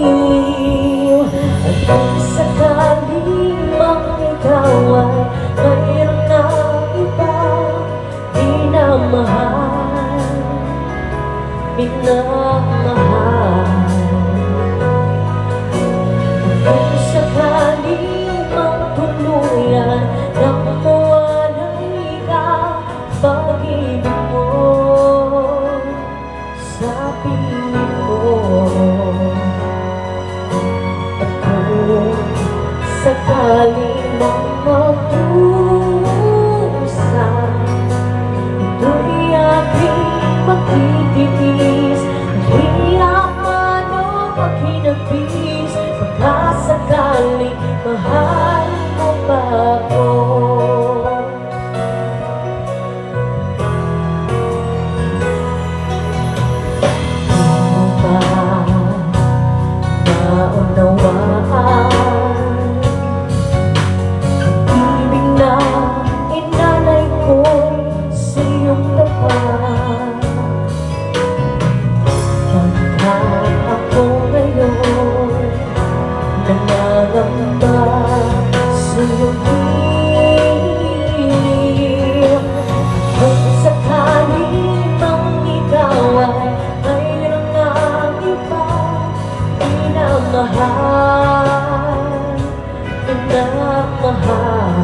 kaliliw. At kung sakaling mang ikaw ay mayroon na iba, minamahal. Kung sakaling magtuluyan ng mawalay ka, pag-ibig mo sa piling ko. At kung sakaling magdusa, ito'y aking magtitiis. Hirap man o maghinabis, pagkasakaling mahal mo pa ako. Di mo ba naunawaan ibig na inalay ko sa iyong tapat? Ako ngayon nangangamba sa iyong piling. Kung sakaling mang ikaw ay mayroon ng iba, minamahal, minamahal.